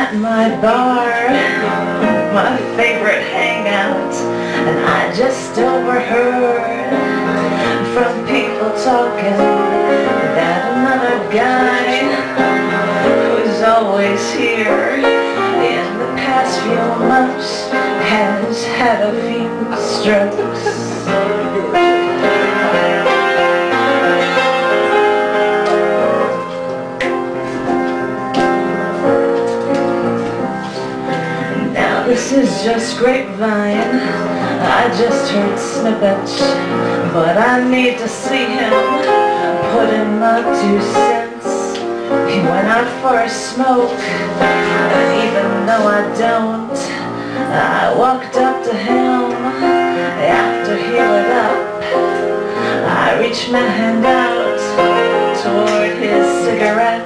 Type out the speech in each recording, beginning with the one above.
at my bar, my favorite hangout, and I just overheard from people talking that another guy who's always here in the past few months has had a few strokes. This is just grapevine, I just heard snippets, but I need to see him put in my 2 cents. He went out for a smoke, and even though I don't, I walked up to him after he lit up. I reached my hand out toward his cigarette.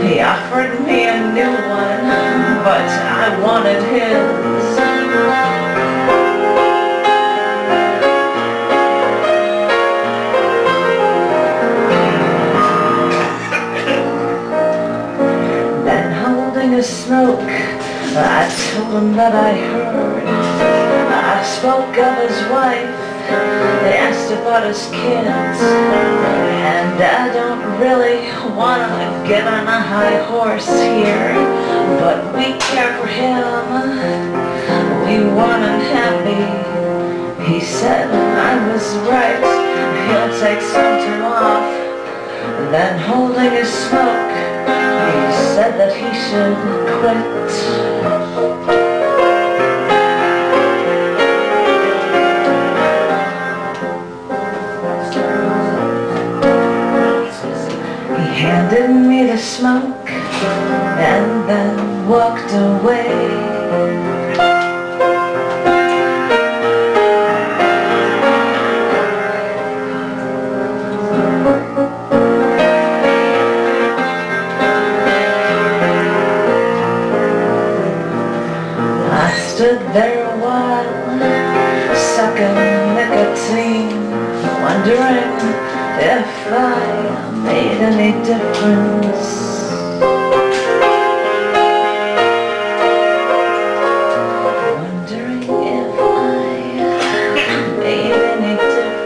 He offered me a new one, but I wanted his. Then holding a smoke, I told him that I heard. I spoke of his wife, they asked about his kids, and I don't really want to get on a high horse here, but we care for him, we want him happy. He said I was right, he'll take some time off. Then holding his smoke, he said that he should quit. Handed me the smoke and then walked away. I stood there a while, sucking nicotine, wondering if I made any difference. Wondering if I made any difference.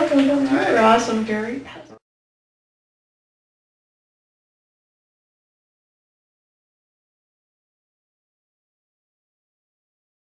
No, you're awesome, Gary.